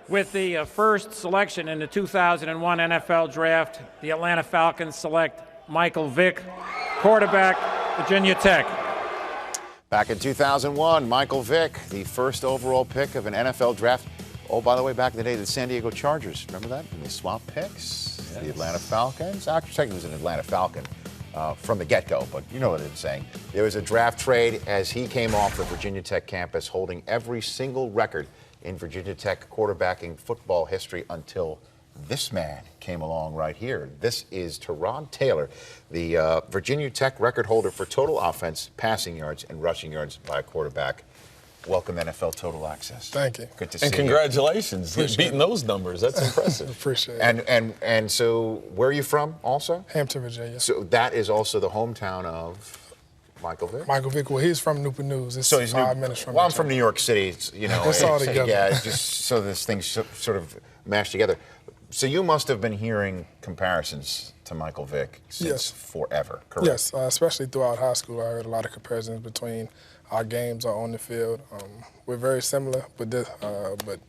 With the first selection in the 2001 NFL Draft, the Atlanta Falcons select Michael Vick, quarterback, Virginia Tech. Back in 2001, Michael Vick, the first overall pick of an NFL draft. Oh, by the way, back in the day, the San Diego Chargers. Remember that? And they swapped picks. Yes. The Atlanta Falcons. Actually, technically, it was an Atlanta Falcon from the get-go, but you know what I'm saying. There was a draft trade as he came off the Virginia Tech campus, holding every single record in Virginia Tech quarterbacking football history until this man came along right here. This is Tyrod Taylor, the Virginia Tech record holder for total offense, passing yards, and rushing yards by a quarterback. Welcome, NFL Total Access. Thank you. Good to see you. And congratulations, beating those numbers. That's impressive. Appreciate it. And so, where are you from also? Hampton, Virginia. So that is also the hometown of Michael Vick? Michael Vick, well, he's from Newport News. It's so he's 5 minutes from Well, I'm from New York City, you know. It's all together. Yeah, just so this thing sort of mashed together. So you must have been hearing comparisons to Michael Vick since forever, correct? Yes, especially throughout high school. I heard a lot of comparisons between our games on the field. We're very similar, but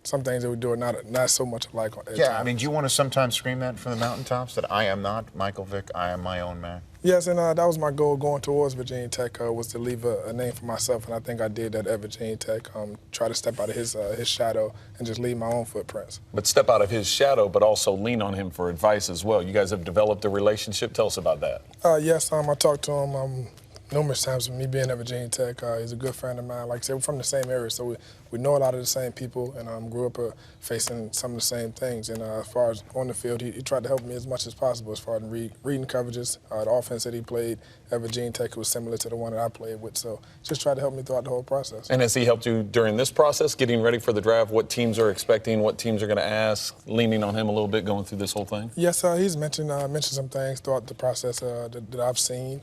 some things that we do are not so much alike. Yeah, I mean, do you want to sometimes scream that from the mountaintops, that I am not Michael Vick, I am my own man? Yes, and that was my goal going towards Virginia Tech, was to leave a name for myself, and I think I did that at Virginia Tech. Try to step out of his shadow and just leave my own footprints. But step out of his shadow, but also lean on him for advice as well. You guys have developed a relationship. Tell us about that. Yes, I talked to him numerous times. With me being at Virginia Tech, he's a good friend of mine. Like I said, we're from the same area, so we know a lot of the same people, and grew up facing some of the same things. And as far as on the field, he tried to help me as much as possible as far as reading coverages. The offense that he played at Virginia Tech was similar to the one that I played with, so just tried to help me throughout the whole process. And has he helped you during this process, getting ready for the draft, what teams are expecting, what teams are going to ask, leaning on him a little bit going through this whole thing? Yes, he's mentioned some things throughout the process that I've seen.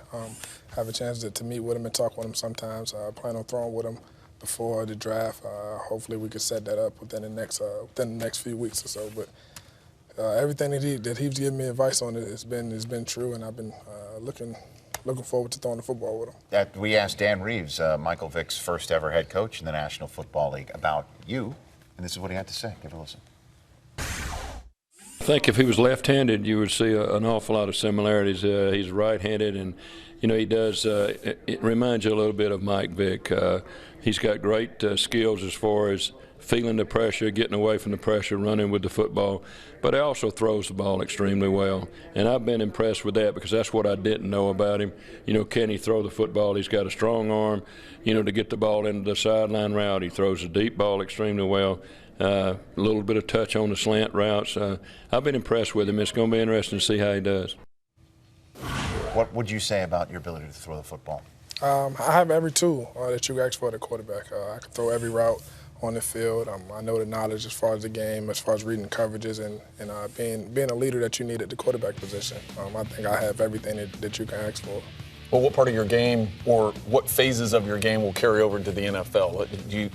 Have a chance to meet with him and talk with him sometimes. I plan on throwing with him before the draft. Hopefully we can set that up within the next few weeks or so. But everything that he's given me advice on has been true, and I've been looking forward to throwing the football with him. We asked Dan Reeves, Michael Vick's first ever head coach in the National Football League, about you, and this is what he had to say. Give it a listen. I think if he was left-handed, you would see an awful lot of similarities. He's right-handed, and you know he does. It reminds you a little bit of Mike Vick. He's got great skills as far as feeling the pressure, getting away from the pressure, running with the football. But he also throws the ball extremely well, and I've been impressed with that because that's what I didn't know about him. You know, can he throw the football? He's got a strong arm. You know, to get the ball into the sideline route, he throws the deep ball extremely well. A little bit of touch on the slant routes. I've been impressed with him. It's going to be interesting to see how he does. What would you say about your ability to throw the football? I have every tool that you ask for at a quarterback. I can throw every route on the field. I know the knowledge as far as the game, as far as reading coverages, and being a leader that you need at the quarterback position. I think I have everything that you can ask for. Well, what part of your game or what phases of your game will carry over into the NFL?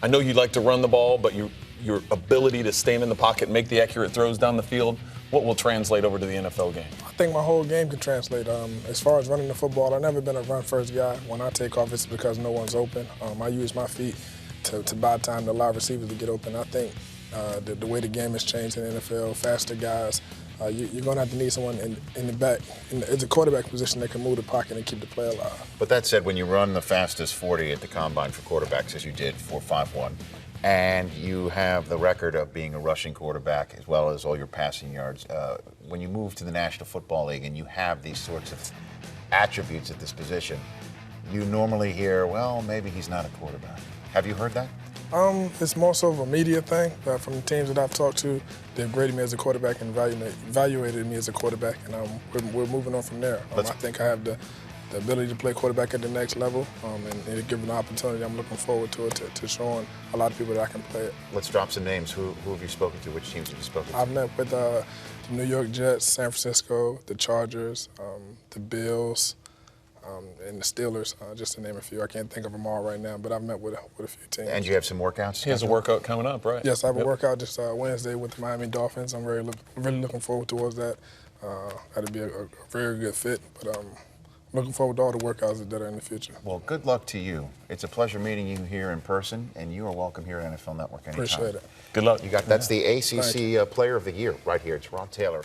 I know you like to run the ball, but your ability to stand in the pocket and make the accurate throws down the field, what will translate over to the NFL game? I think my whole game can translate. As far as running the football, I've never been a run-first guy. When I take off, it's because no one's open. I use my feet to buy time to allow receivers to get open. I think the way the game has changed in the NFL, faster guys, you're going to have to need someone in the back, in the quarterback position that can move the pocket and keep the play alive. But that said, when you run the fastest 40 at the combine for quarterbacks, as you did, 4.51, and you have the record of being a rushing quarterback as well as all your passing yards, when you move to the National Football League and you have these sorts of attributes at this position, you normally hear, well, maybe he's not a quarterback. Have you heard that? It's more so of a media thing. From the teams that I've talked to, they've graded me as a quarterback and evaluated me as a quarterback, and we're moving on from there. I think I have the ability to play quarterback at the next level, and given the opportunity, I'm looking forward to it, to showing a lot of people that I can play it. Let's drop some names. Who have you spoken to? Which teams have you spoken to? I've met with the New York Jets, San Francisco, the Chargers, the Bills, and the Steelers, just to name a few. I can't think of them all right now, but I've met with a few teams. And you have some workouts? He has a workout coming up, right? Yes, I have a workout this Wednesday with the Miami Dolphins. I'm really looking forward towards that. That'll be a very good fit, but Looking forward to all the workouts that are in the future. Well, good luck to you. It's a pleasure meeting you here in person, and you are welcome here at NFL Network anytime. Appreciate it. Good luck. That's the ACC Player of the Year right here, Tyrod Taylor.